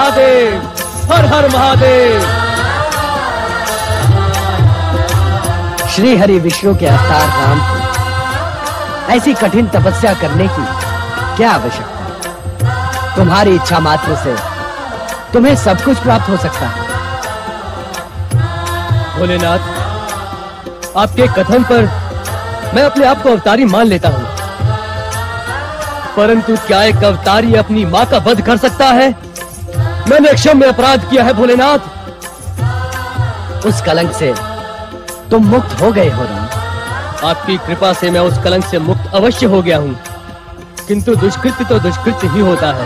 महादेव, हर हर महादेव। श्री हरि विष्णु के अवतार राम को ऐसी कठिन तपस्या करने की क्या आवश्यकता? तुम्हारी इच्छा मात्र से तुम्हें सब कुछ प्राप्त हो सकता है। भोलेनाथ, आपके कथन पर मैं अपने आप को अवतारी मान लेता हूँ, परंतु क्या एक अवतारी अपनी माँ का वध कर सकता है? मैंने क्षम्य अपराध किया है भोलेनाथ। उस कलंक से तुम मुक्त हो गए हो राम। आपकी कृपा से मैं उस कलंक से मुक्त अवश्य हो गया हूँ, किंतु दुष्कृत्य तो दुष्कृत्य ही होता है।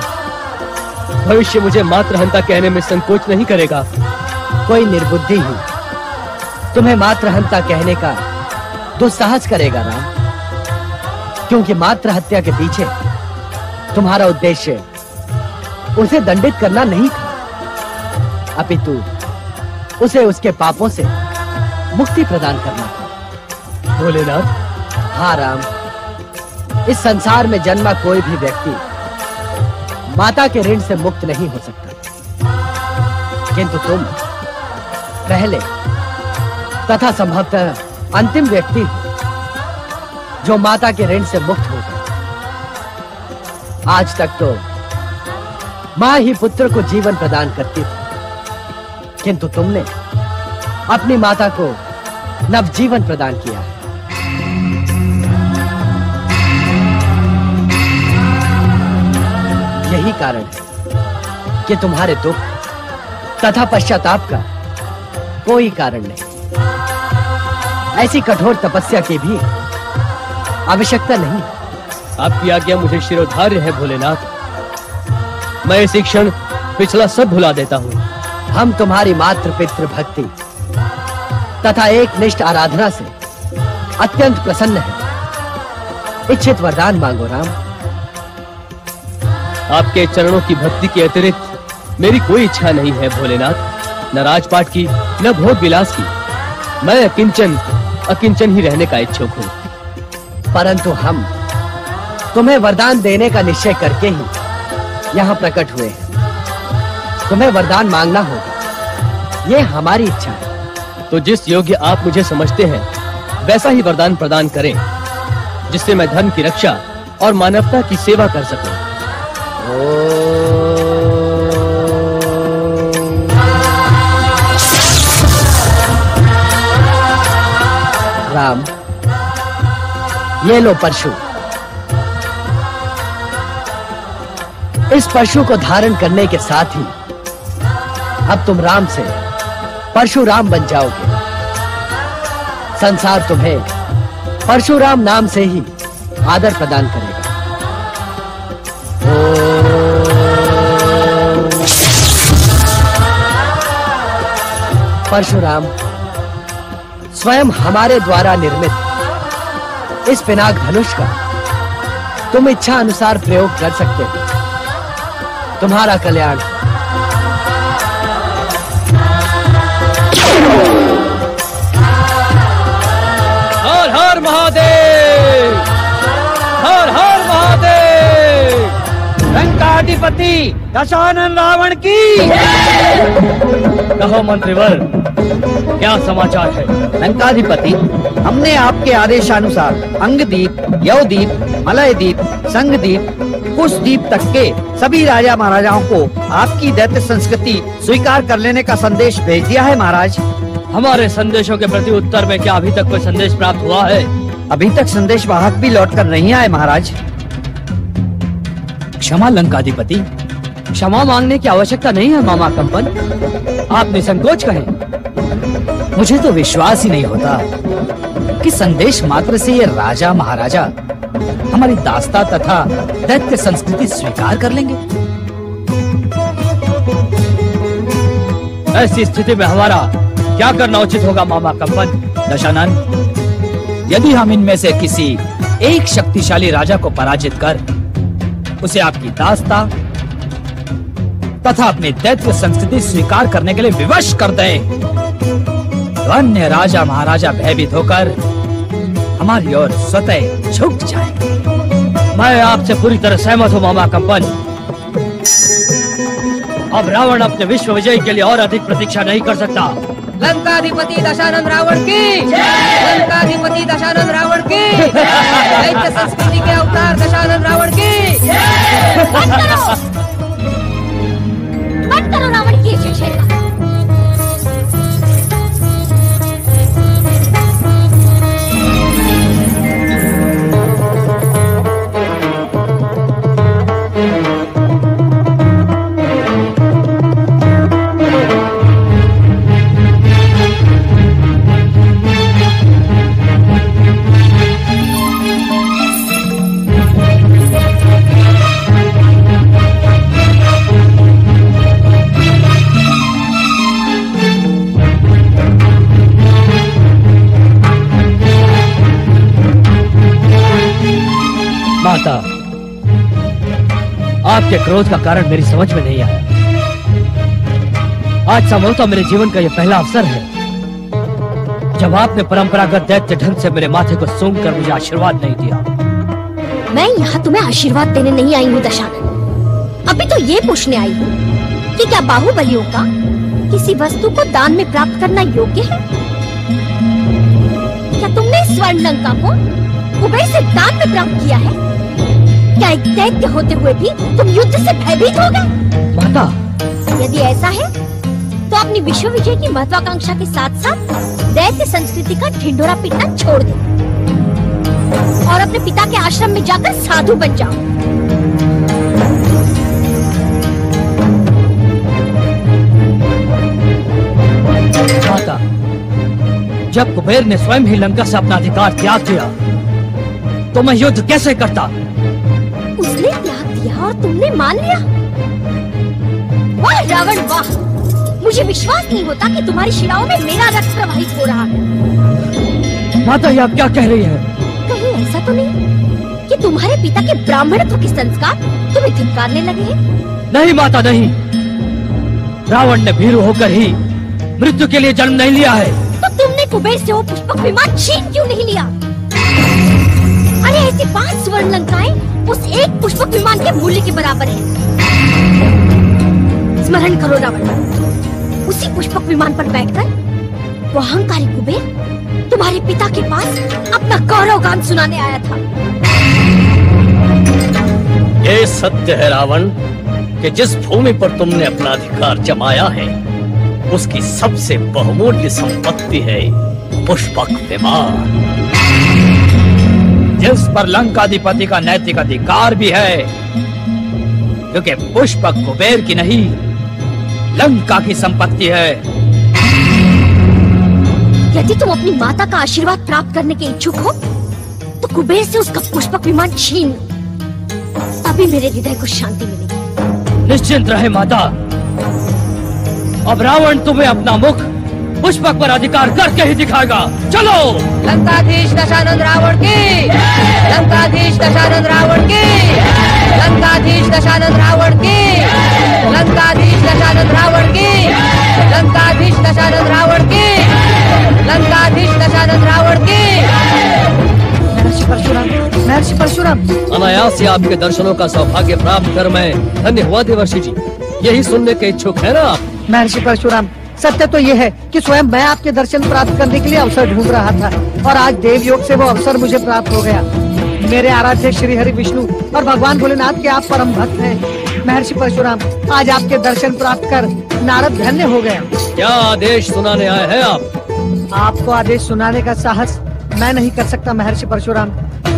भविष्य मुझे मातृहंता कहने में संकोच नहीं करेगा। कोई निर्बुद्धि ही तुम्हें मातृहंता कहने का दुस्साहस करेगा राम, क्योंकि मातृ हत्या के पीछे तुम्हारा उद्देश्य उसे दंडित करना नहीं था, अपितु उसे उसके पापों से मुक्ति प्रदान करना था। भोलेनाथ। हाँ राम, इस संसार में जन्मा कोई भी व्यक्ति माता के ऋण से मुक्त नहीं हो सकता, किंतु तुम पहले तथा संभवतः अंतिम व्यक्ति हो जो माता के ऋण से मुक्त हो गए। आज तक तो मां ही पुत्र को जीवन प्रदान करती थी, किंतु तुमने अपनी माता को नवजीवन प्रदान किया है। यही कारण है कि तुम्हारे दुख तथा पश्चाताप का कोई कारण नहीं। ऐसी कठोर तपस्या की भी आवश्यकता नहीं। आपकी आज्ञा मुझे शिरोधार्य है भोलेनाथ। मैं इसी क्षण पिछला सब भुला देता हूँ। हम तुम्हारी मातृ पितृ भक्ति तथा एक निष्ठ आराधना से अत्यंत प्रसन्न हैं। इच्छित वरदान मांगो राम। आपके चरणों की भक्ति के अतिरिक्त मेरी कोई इच्छा नहीं है भोलेनाथ, न राजपाट की न भोग विलास की। मैं अकिंचन ही रहने का इच्छुक हूँ। परंतु हम तुम्हें वरदान देने का निश्चय करके ही यहाँ प्रकट हुए हैं। तुम्हें वरदान मांगना होगा, ये हमारी इच्छा है। तो जिस योग्य आप मुझे समझते हैं वैसा ही वरदान प्रदान करें, जिससे मैं धर्म की रक्षा और मानवता की सेवा कर सकूं। राम, ये लो परशु। इस परशु को धारण करने के साथ ही अब तुम राम से परशुराम बन जाओगे। संसार तुम्हें परशुराम नाम से ही आदर प्रदान करेगा। परशुराम स्वयं हमारे द्वारा निर्मित इस पिनाक धनुष का तुम इच्छा अनुसार प्रयोग कर सकते हो। तुम्हारा कल्याण। हर हर महादेव, हर हर महादेव। लंकाधिपति दशानन रावण की। कहो मंत्रीवर, क्या समाचार है? लंकाधिपति, हमने आपके आदेशानुसार अंगदीप, यवदीप, मलयदीप, संगदीप, कुशदीप तक के सभी राजा महाराजाओं को आपकी दैत्य संस्कृति स्वीकार कर लेने का संदेश भेज दिया है महाराज। हमारे संदेशों के प्रति उत्तर में क्या अभी तक कोई संदेश प्राप्त हुआ है? अभी तक संदेश वाहक भी लौट कर नहीं आए महाराज। क्षमा लंकाधिपति, क्षमा मांगने की आवश्यकता नहीं है मामा कंपन। आप निसंकोच कहें। मुझे तो विश्वास ही नहीं होता कि संदेश मात्र से ये राजा महाराजा हमारी दास्ता तथा दैत्य संस्कृति स्वीकार कर लेंगे। ऐसी स्थिति में हमारा क्या करना उचित होगा मामा कंपन? दशानन, यदि हम इनमें से किसी एक शक्तिशाली राजा को पराजित कर उसे आपकी दास्ता तथा अपनी दैत्य संस्कृति स्वीकार करने के लिए विवश कर दें, तो अन्य राजा महाराजा भयभीत होकर हमारी ओर स्वतः झुक जाएंगे। मैं आपसे पूरी तरह सहमत हूँ मामा कंपन। अब रावण अपने विश्व विजय के लिए और अधिक प्रतीक्षा नहीं कर सकता। लंकाधिपति दशानन रावण की, लंकाधिपति दशानन रावण की, दैत्य संस्कृति के अवतार दशानन रावण की। बंद करो रावण की जय। माता, आपके क्रोध का कारण मेरी समझ में नहीं आया। आज संभवतः मेरे जीवन का यह पहला अवसर है जब आपने परंपरागत दैत्य ढंग से मेरे माथे को सूंघकर मुझे आशीर्वाद नहीं दिया। मैं यहाँ तुम्हें आशीर्वाद देने नहीं आई हूँ दशानन। अभी तो ये पूछने आई हूँ कि क्या बाहुबलियों का किसी वस्तु को दान में प्राप्त करना योग्य है? क्या तुमने स्वर्ण लंका को कुबेर से दान में प्राप्त किया है? क्या एक दैत्य होते हुए भी तुम युद्ध से भयभीत हो गए? माता, यदि ऐसा है तो अपनी विश्व विजय की महत्वाकांक्षा के साथ साथ दैत्य संस्कृति का ढिंढोरा पीटना छोड़ दो और अपने पिता के आश्रम में जाकर साधु बन जाओ। माता, जब कुबेर ने स्वयं ही लंका से अपना अधिकार त्याग दिया तो मैं युद्ध कैसे करता? उसने त्याग दिया और तुमने मान लिया? वाह रावण वाह! मुझे विश्वास नहीं होता कि तुम्हारी शिराओं में मेरा रक्त प्रवाहित हो रहा है। माता, ये आप क्या कह रही है? कहीं ऐसा तो नहीं कि तुम्हारे पिता के ब्राह्मणत्व के संस्कार तुम्हें धिक्कारने लगे हैं? नहीं माता, नहीं। रावण ने भीरू होकर ही मृत्यु के लिए जन्म नहीं लिया है। तो तुमने कुबेर से वो पुष्पक विमान छीन क्यों नहीं लिया? अरे ऐसी 5 स्वर्ण लंकाएं उस एक पुष्पक विमान के मूल्य के बराबर है। स्मरण करो रावण, उसी पुष्पक विमान पर बैठकर वो अहंकारी कुबेर तुम्हारे पिता के पास अपना गौरव गान सुनाने आया था। ये सत्य है रावण कि जिस भूमि पर तुमने अपना अधिकार जमाया है उसकी सबसे बहुमूल्य संपत्ति है पुष्पक विमान, जिस पर लंकाधिपति का नैतिक अधिकार भी है, क्योंकि पुष्पक कुबेर की नहीं लंका की संपत्ति है। यदि तुम अपनी माता का आशीर्वाद प्राप्त करने के इच्छुक हो तो कुबेर से उसका पुष्पक विमान छीन लो, तभी मेरे हृदय को शांति मिलेगी। निश्चिंत रहे माता, अब रावण तुम्हें अपना मुख पुष्पक पर अधिकार करके ही दिखाएगा। चलो! लंकाधीश दशानन रावण की, लंकाधीश दशानन रावण की, लंकाधीश दशानन रावण की, लंकाधीश दशानन रावण की, लंकाधीश दशानन रावण की, लंकाधीश दशानन रावण की। महर्षि परशुराम, महर्षि परशुराम। अनायास से आपके दर्शनों का सौभाग्य प्राप्त कर मैं धन्य हुआ देवर्षि जी। यही सुनने के इच्छुक है ना आप? महर्षि परशुराम, सत्य तो ये है कि स्वयं मैं आपके दर्शन प्राप्त करने के लिए अवसर ढूंढ रहा था और आज देवयोग से वो अवसर मुझे प्राप्त हो गया। मेरे आराध्य श्री हरि विष्णु और भगवान भोलेनाथ के आप परम भक्त हैं। महर्षि परशुराम, आज आपके दर्शन प्राप्त कर नारद धन्य हो गया। क्या आदेश सुनाने आए हैं आप? आपको आदेश सुनाने का साहस मैं नहीं कर सकता महर्षि परशुराम।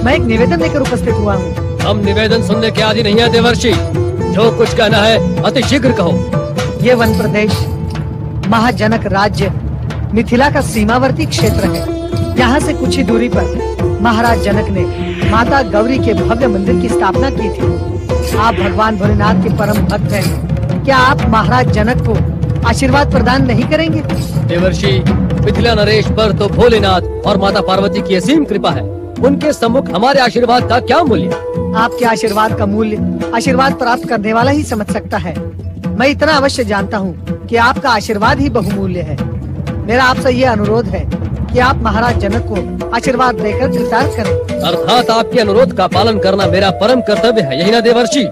मैं एक निवेदन लेकर उपस्थित हुआ हूँ। हम निवेदन सुनने के आदि नहीं है देवर्षि। जो कुछ कहना है अति शीघ्र कहो। ये वन प्रदेश महाजनक राज्य मिथिला का सीमावर्ती क्षेत्र है। यहाँ से कुछ ही दूरी पर महाराज जनक ने माता गौरी के भव्य मंदिर की स्थापना की थी। आप भगवान भोलेनाथ के परम भक्त हैं। क्या आप महाराज जनक को आशीर्वाद प्रदान नहीं करेंगे? देवर्षि, मिथिला नरेश पर तो भोलेनाथ और माता पार्वती की असीम कृपा है। उनके सम्मुख हमारे आशीर्वाद का क्या मूल्य? आपके आशीर्वाद का मूल्य आशीर्वाद प्राप्त करने वाला ही समझ सकता है। मैं इतना अवश्य जानता हूँ कि आपका आशीर्वाद ही बहुमूल्य है। मेरा आपसे ये अनुरोध है कि आप महाराज जनक को आशीर्वाद देकर कृतार्थ करें। अर्थात आपके अनुरोध का पालन करना मेरा परम कर्तव्य है, यही ना देवर्षि?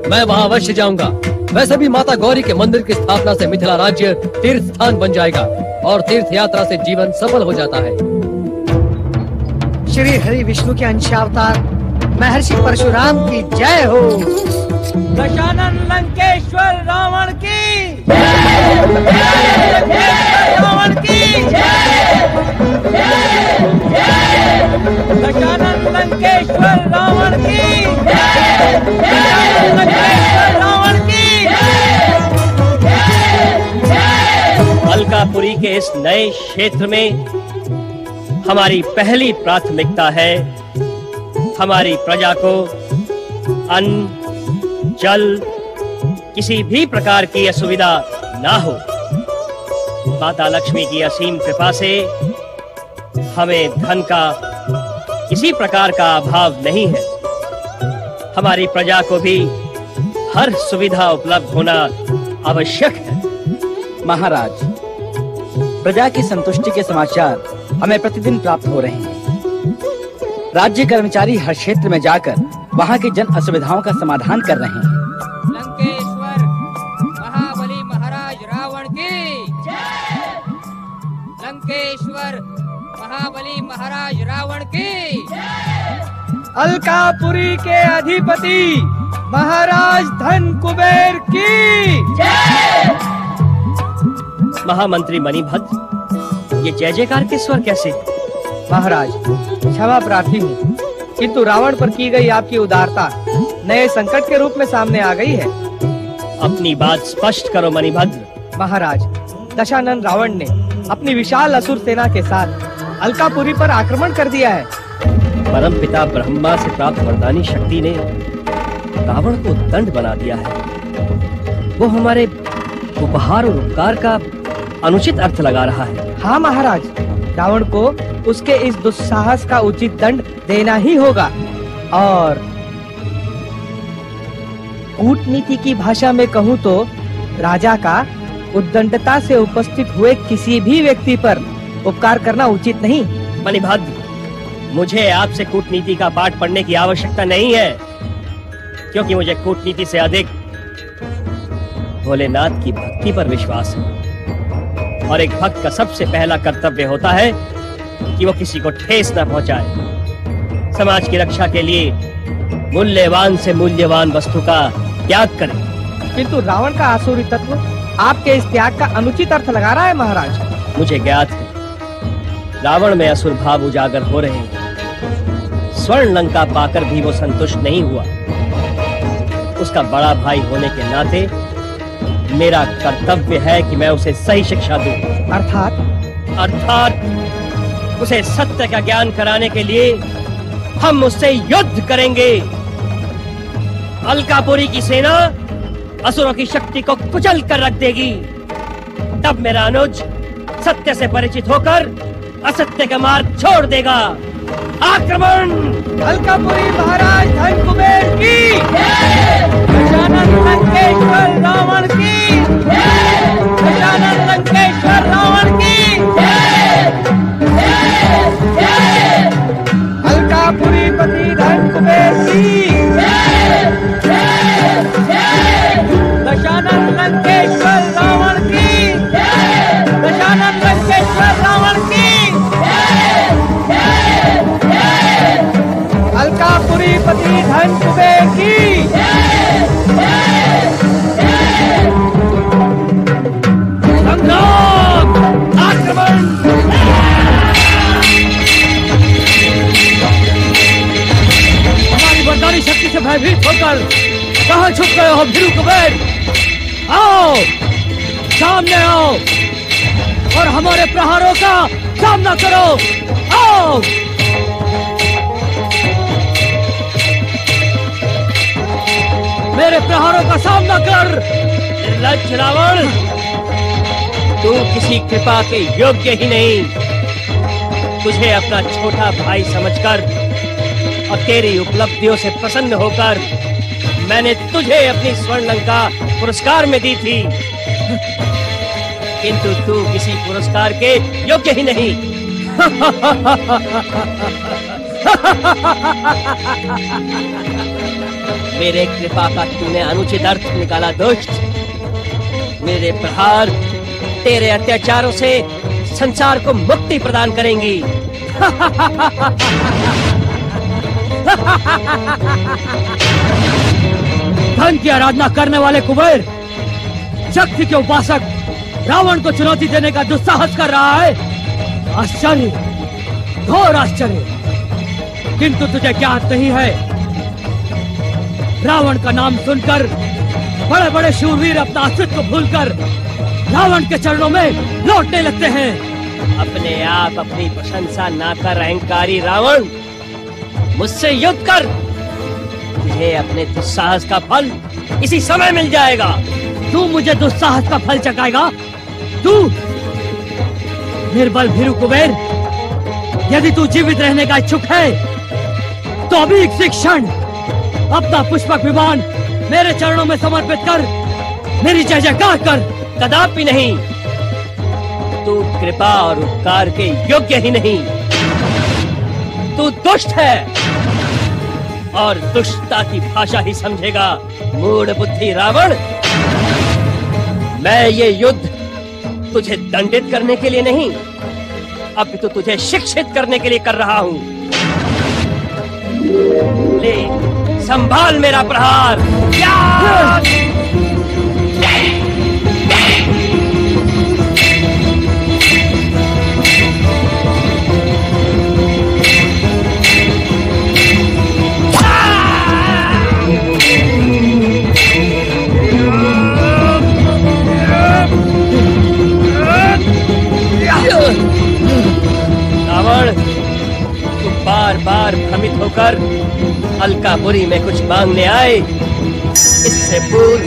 मैं वहाँ अवश्य जाऊंगा। वैसे भी माता गौरी के मंदिर की स्थापना से मिथिला राज्य तीर्थ स्थान बन जाएगा और तीर्थ यात्रा से जीवन सफल हो जाता है। श्री हरि विष्णु के अंशावतार महर्षि परशुराम की जय हो। दशानन लंकेश्वर रावण की रावण की दशानन लंकेश्वर रावण की रावण की। अलकापुरी के इस नए क्षेत्र में हमारी पहली प्राथमिकता है हमारी प्रजा को अन्न जल किसी भी प्रकार की असुविधा ना हो। माता लक्ष्मी की असीम कृपा से हमें धन का किसी प्रकार का अभाव नहीं है। हमारी प्रजा को भी हर सुविधा उपलब्ध होना आवश्यक है। महाराज, प्रजा की संतुष्टि के समाचार हमें प्रतिदिन प्राप्त हो रहे हैं। राज्य कर्मचारी हर क्षेत्र में जाकर वहाँ की जन असुविधाओं का समाधान कर रहे हैं। लंकेश्वर महाबली महाराज रावण की जय। लंकेश्वर महाबली महाराज रावण की जय। अलकापुरी के अधिपति महाराज धन कुबेर की जय। महामंत्री मणिभद्र, ये जय जयकार के स्वर कैसे? महाराज, क्षमा प्रार्थी हूँ, किंतु रावण पर की गई आपकी उदारता नए संकट के रूप में सामने आ गई है। अपनी बात स्पष्ट करो मणिभद्र। महाराज, दशानन रावण ने अपनी विशाल असुर सेना के साथ अलकापुरी पर आक्रमण कर दिया है। परमपिता ब्रह्मा से प्राप्त वरदानी शक्ति ने रावण को दंड बना दिया है। वो हमारे उपहार और उपकार का अनुचित अर्थ लगा रहा है। हाँ महाराज, रावण को उसके इस दुस्साहस का उचित दंड देना ही होगा। और कूटनीति की भाषा में कहूँ तो राजा का उद्दंडता से उपस्थित हुए किसी भी व्यक्ति पर उपकार करना उचित नहीं। मणिभद्र, मुझे आपसे कूटनीति का पाठ पढ़ने की आवश्यकता नहीं है, क्योंकि मुझे कूटनीति से अधिक भोलेनाथ की भक्ति पर विश्वास है। और एक भक्त का सबसे पहला कर्तव्य होता है कि वो किसी को ठेस न पहुंचाए। समाज की रक्षा के लिए मूल्यवान से मूल्यवान वस्तु का त्याग करें। किंतु रावण का आसुरी तत्व आपके इस त्याग का अनुचित अर्थ लगा रहा है महाराज। मुझे ज्ञात है, रावण में असुर भाव उजागर हो रहे हैं। स्वर्ण लंका पाकर भी वो संतुष्ट नहीं हुआ। उसका बड़ा भाई होने के नाते मेरा कर्तव्य है कि मैं उसे सही शिक्षा दूं। अर्थात उसे सत्य का ज्ञान कराने के लिए हम उससे युद्ध करेंगे। अलकापुरी की सेना असुरों की शक्ति को कुचल कर रख देगी। तब मेरा अनुज सत्य से परिचित होकर असत्य का मार्ग छोड़ देगा। आक्रमण! अलकापुरी महाराज धन कुबेर की दशानन लंकेश्वर रावण की दशानन लंकेश्वर रावण की अलकापुरी पति धन कुबेर की दशानन लंकेश्वर रावण की दशानन लंकेश्वर रावण की अलकापुरी पति धन कुबेर की संग्राम! आक्रमण! हमारी वरदानी शक्ति से भयभीत होकर कहाँ छुप गए हो भीरू कुबेर? आओ, सामने आओ और हमारे प्रहारों का सामना करो। आओ! मेरे प्रहारों का सामना कर। निर्लज्ज रावण, तू किसी कृपा के योग्य ही नहीं। तुझे अपना छोटा भाई समझकर और तेरी उपलब्धियों से प्रसन्न होकर मैंने तुझे अपनी स्वर्ण लंका पुरस्कार में दी थी, किंतु तू किसी पुरस्कार के योग्य ही नहीं। मेरे कृपा का तूने अनुचित अर्थ निकाला दुष्ट। मेरे प्रहार तेरे अत्याचारों से संसार को मुक्ति प्रदान करेंगी। धन की आराधना करने वाले कुबेर शक्ति के उपासक रावण को चुनौती देने का दुस्साहस कर रहा है। आश्चर्य, घोर आश्चर्य। किंतु तुझे ज्ञात नहीं है, रावण का नाम सुनकर बड़े बड़े शूरवीर अपना अस्तित्व भूलकर रावण के चरणों में लौटने लगते हैं। अपने आप अपनी प्रशंसा ना कर अहंकारी रावण, मुझसे युद्ध कर। तुझे अपने दुस्साहस का फल इसी समय मिल जाएगा। तू मुझे दुस्साहस का फल चखाएगा? तू निर्बल भीरू कुबेर, यदि तू जीवित रहने का इच्छुक है तो अभी इसी क्षण अपना पुष्पक विमान मेरे चरणों में समर्पित कर मेरी जय जयकार कर। कदापि नहीं, तू कृपा और उपकार के योग्य ही नहीं, तू दुष्ट है और दुष्टता की भाषा ही समझेगा मूढ़ बुद्धि रावण। मैं ये युद्ध तुझे दंडित करने के लिए नहीं, अब तो तुझे शिक्षित करने के लिए कर रहा हूं। ले, संभाल मेरा प्रहार। रावण, तू बार बार भ्रमित होकर अलकापुरी में कुछ मांगने आए। इससे पूर्व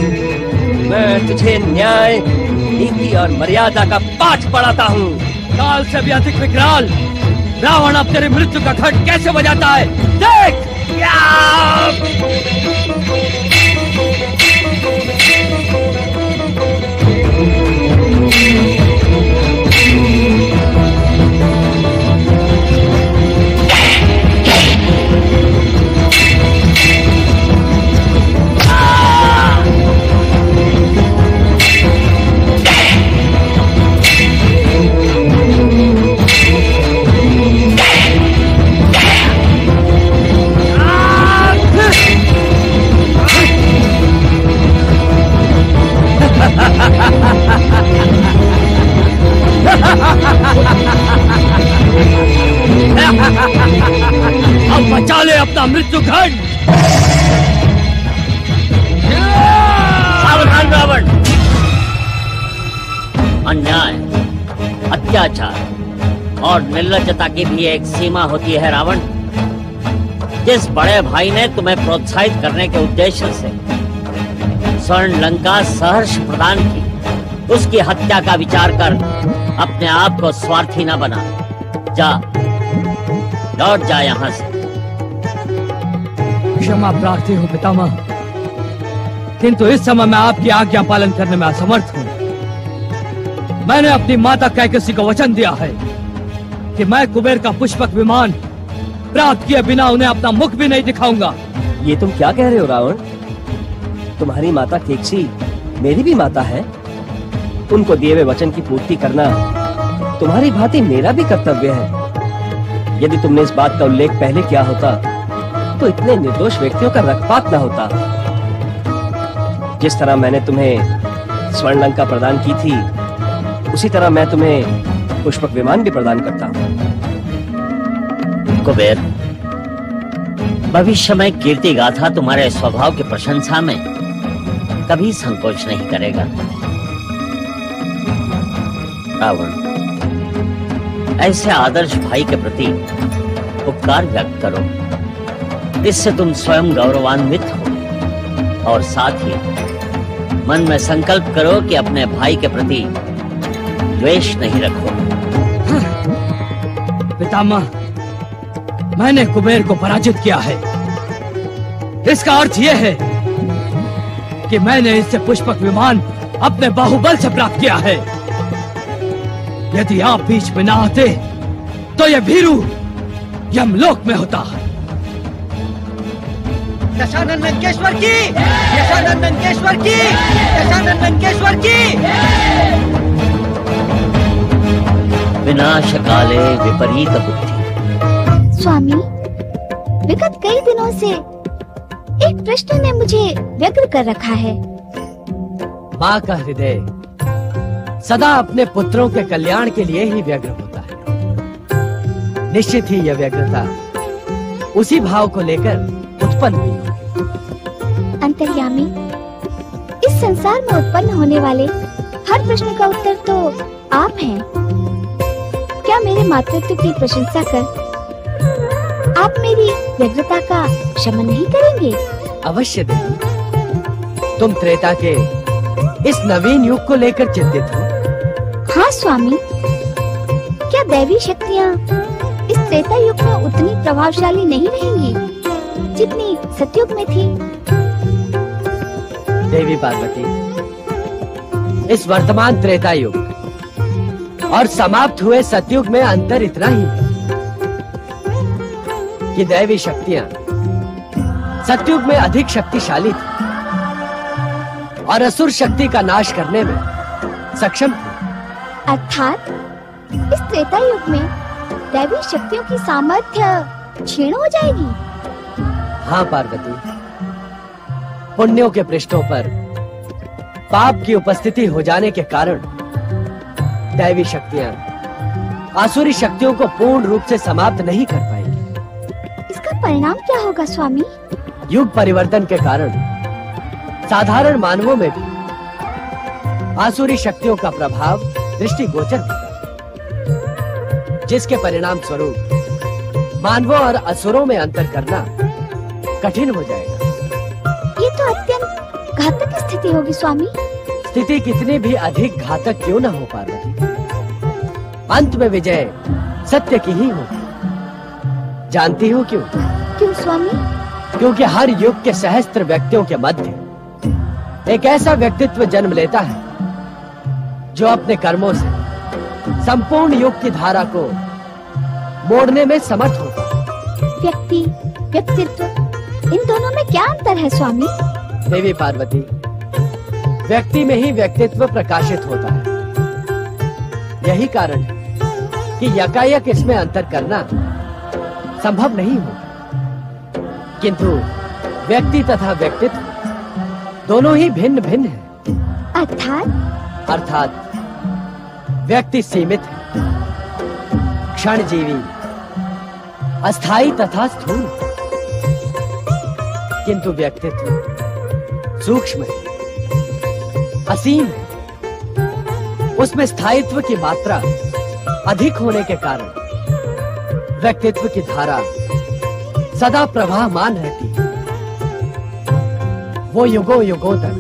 मैं तुझे न्याय, नीति और मर्यादा का पाठ पढ़ाता हूँ। काल से भी अधिक विकराल रावण अब तेरी मृत्यु का घंट कैसे बजाता है, देख। अब बचा ले अपना मृत्यु घंट। सावधान रावण। अन्याय, अत्याचार और निर्लज्जता की भी एक सीमा होती है रावण। जिस बड़े भाई ने तुम्हें प्रोत्साहित करने के उद्देश्य से स्वर्ण लंका सहर्ष प्रदान की, उसकी हत्या का विचार कर अपने आप को स्वार्थी न बना। जा, लौट जा यहाँ से। क्षमा प्रार्थी हूँ पितामह, किंतु इस समय मैं आपकी आज्ञा पालन करने में असमर्थ हूँ। मैंने अपनी माता कैकसी को वचन दिया है कि मैं कुबेर का पुष्पक विमान प्राप्त किए बिना उन्हें अपना मुख भी नहीं दिखाऊंगा। ये तुम क्या कह रहे हो रावण? तुम्हारी माता कैकसी मेरी भी माता है। उनको दिए हुए वचन की पूर्ति करना तुम्हारी भांति मेरा भी कर्तव्य है। यदि तुमने इस बात का उल्लेख पहले किया होता तो इतने निर्दोष व्यक्तियों का रक्तपात न होता। जिस तरह मैंने तुम्हें स्वर्ण लंका प्रदान की थी, उसी तरह मैं तुम्हें पुष्पक विमान भी प्रदान करता हूँ। कुबेर, भविष्य में कीर्ति गाथा तुम्हारे स्वभाव की प्रशंसा में कभी संकोच नहीं करेगा। रावण, ऐसे आदर्श भाई के प्रति उपकार व्यक्त करो, इससे तुम स्वयं गौरवान्वित हो। और साथ ही मन में संकल्प करो कि अपने भाई के प्रति द्वेष नहीं रखो। पितामह, मैंने कुबेर को पराजित किया है। इसका अर्थ यह है कि मैंने इससे पुष्पक विमान अपने बाहुबल से प्राप्त किया है। यदि आप बीच में ना आते तो यह भीरू यमलोक में होता। दशानन लंकेश्वर की, दशानन लंकेश्वर की, दशानन लंकेश्वर की। विनाश काले विपरीत बुद्धि। स्वामी, विगत कई दिनों से एक प्रश्न ने मुझे व्यग्र कर रखा है। माँ का हृदय सदा अपने पुत्रों के कल्याण के लिए ही व्यग्र होता है। निश्चित ही यह व्यग्रता उसी भाव को लेकर उत्पन्न हुई होगी। अंतर्यामी, इस संसार में उत्पन्न होने वाले हर प्रश्न का उत्तर तो आप हैं। क्या मेरे मातृत्व की प्रशंसा कर आप मेरी व्यग्रता का शमन नहीं करेंगे? अवश्य देवी। तुम त्रेता के इस नवीन युग को लेकर चिंतित हो? हाँ स्वामी, क्या दैवी शक्तियाँ इस त्रेता युग में उतनी प्रभावशाली नहीं रहेंगी जितनी सतयुग में थी? देवी पार्वती, इस वर्तमान त्रेता युग और समाप्त हुए सतयुग में अंतर इतना ही है कि दैवी शक्तियां सतयुग में अधिक शक्तिशाली थी और असुर शक्ति का नाश करने में सक्षम थी। अर्थात इस त्रेता युग में दैवी शक्तियों की सामर्थ्य क्षीण हो जाएगी। हाँ पार्वती, पुण्यों के पृष्ठों पर पाप की उपस्थिति हो जाने के कारण दैवी शक्तियां आसुरी शक्तियों को पूर्ण रूप से समाप्त नहीं कर पाएंगी। इसका परिणाम क्या होगा स्वामी? युग परिवर्तन के कारण साधारण मानवों में भी आसुरी शक्तियों का प्रभाव दृष्टिगोचर होगा, जिसके परिणाम स्वरूप मानवों और असुरों में अंतर करना कठिन हो जाएगा। ये तो अत्यंत घातक स्थिति होगी स्वामी। स्थिति कितनी भी अधिक घातक क्यों न हो पार्वती, अंत में विजय सत्य की ही होगी। जानती हो क्यों? क्यों स्वामी? क्योंकि हर युग के सहस्त्र व्यक्तियों के मध्य एक ऐसा व्यक्तित्व जन्म लेता है जो अपने कर्मों से संपूर्ण युग की धारा को मोड़ने में समर्थ होता है। व्यक्ति, व्यक्तित्व, इन दोनों में क्या अंतर है स्वामी? देवी पार्वती, व्यक्ति में ही व्यक्तित्व प्रकाशित होता है। यही कारण है कि यकायक इसमें अंतर करना संभव नहीं होगा, किंतु व्यक्ति तथा व्यक्तित्व दोनों ही भिन्न भिन्न हैं। अर्थात व्यक्ति सीमित है, क्षणजीवी, अस्थायी तथा स्थूल, किंतु व्यक्तित्व सूक्ष्म है, असीम है। उसमें स्थायित्व की मात्रा अधिक होने के कारण व्यक्तित्व की धारा सदा प्रवाहमान रहती है। वो युगों युगों तक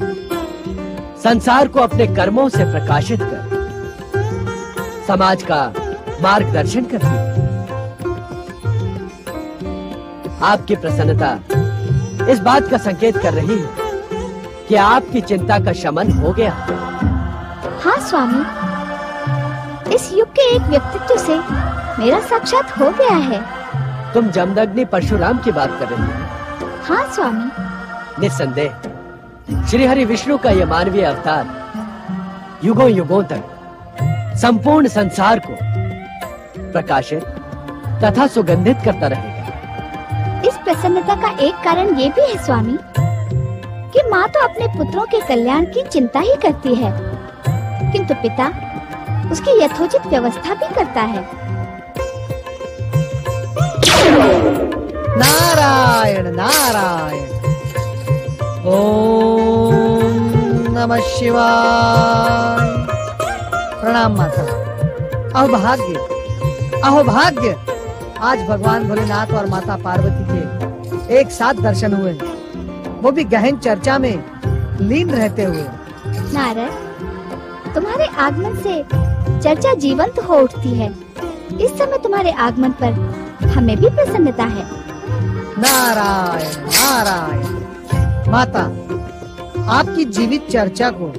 संसार को अपने कर्मों से प्रकाशित कर समाज का मार्गदर्शन करती है। आपकी प्रसन्नता इस बात का संकेत कर रही है कि आपकी चिंता का शमन हो गया। हाँ स्वामी, इस युग के एक व्यक्तित्व से मेरा साक्षात हो गया है। तुम जमदग्नि परशुराम की बात कर रही हो? हाँ स्वामी। निस्संदेह श्री हरि विष्णु का यह मानवीय अवतार युगों युगों तक संपूर्ण संसार को प्रकाशित तथा सुगंधित करता रहेगा। इस प्रसन्नता का एक कारण ये भी है स्वामी कि माँ तो अपने पुत्रों के कल्याण की चिंता ही करती है, किंतु पिता उसकी यथोचित व्यवस्था भी करता है। नारायण नारायण। ओम नमः शिवाय। प्रणाम माता। अहो भाग्य, आज भगवान भोलेनाथ और माता पार्वती के एक साथ दर्शन हुए, वो भी गहन चर्चा में लीन रहते हुए। नारद, तुम्हारे आगमन से चर्चा जीवंत हो उठती है। इस समय तुम्हारे आगमन पर हमें भी प्रसन्नता है। नारायण नारायण। माता, आपकी जीवित चर्चा को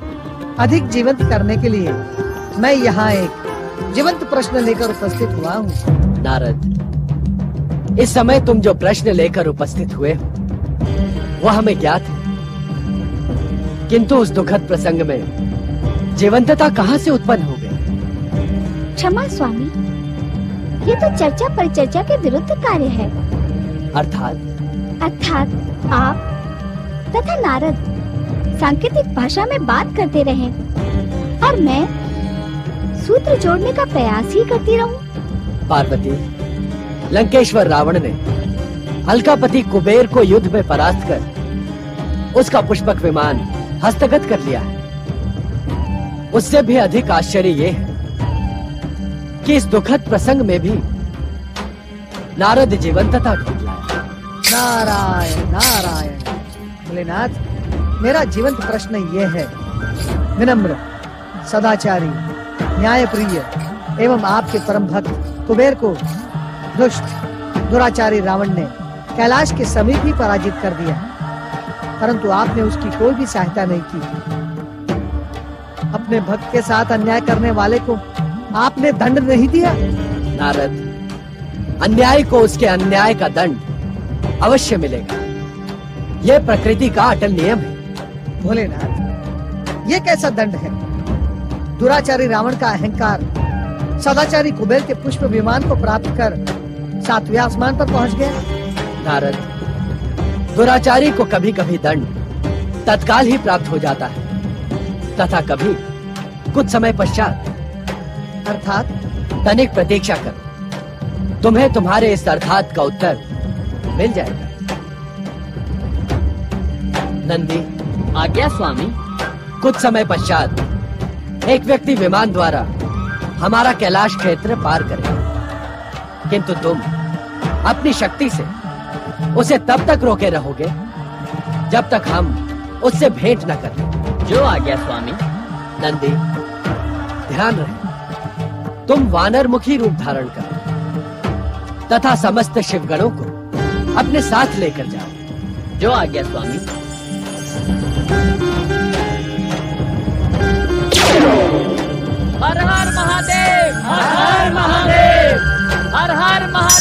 अधिक जीवंत करने के लिए मैं यहाँ एक जीवंत प्रश्न लेकर उपस्थित हुआ हूँ। नारद, इस समय तुम जो प्रश्न लेकर उपस्थित हुए हो वह हमें ज्ञात है, किंतु उस दुखद प्रसंग में जीवंतता कहाँ से उत्पन्न हो गई? क्षमा स्वामी, ये तो चर्चा परिचर्चा के विरुद्ध कार्य है। अर्थात आप तथा नारद सांकेतिक भाषा में बात करते रहे और मैं सूत्र जोड़ने का प्रयास ही करती रहूं। पार्वती, लंकेश्वर रावण ने अलकापति कुबेर को युद्ध में परास्त कर उसका पुष्पक विमान हस्तगत कर लिया है। उससे भी अधिक आश्चर्य ये है कि इस दुखद प्रसंग में भी नारद जीवंतता ढूंढ लाया। नारायण नारायण। भोलेनाथ, मेरा जीवंत प्रश्न ये है, विनम्र, सदाचारी, न्यायप्रिय एवं आपके परम भक्त कुबेर को दुष्ट दुराचारी रावण ने कैलाश के समीप ही पराजित कर दिया, परंतु आपने उसकी कोई भी सहायता नहीं की। अपने भक्त के साथ अन्याय करने वाले को आपने दंड नहीं दिया। नारद, अन्याय को उसके अन्याय का दंड अवश्य मिलेगा। यह प्रकृति का अटल नियम है। भोलेनाथ, ये कैसा दंड है? दुराचारी रावण का अहंकार सदाचारी कुबेर के पुष्प विमान को प्राप्त कर 7वें आसमान पर पहुंच गया। नारद, दुराचारी को कभी कभी दंड तत्काल ही प्राप्त हो जाता है तथा कभी कुछ समय पश्चात। अर्थात तनिक प्रतीक्षा करो, तुम्हें तुम्हारे इस अर्थात का उत्तर मिल जाएगा। नंदी, आज्ञा स्वामी। कुछ समय पश्चात एक व्यक्ति विमान द्वारा हमारा कैलाश क्षेत्र पार करेगा, किंतु तुम अपनी शक्ति से उसे तब तक रोके रहोगे जब तक हम उससे भेंट न करें। जो आज्ञा स्वामी। नंदी, ध्यान रहे, तुम वानर मुखी रूप धारण करो तथा समस्त शिवगणों को अपने साथ लेकर जाओ। जो आज्ञा स्वामी। हर हर महादेव, हर हर महादेव, हर हर महादेव।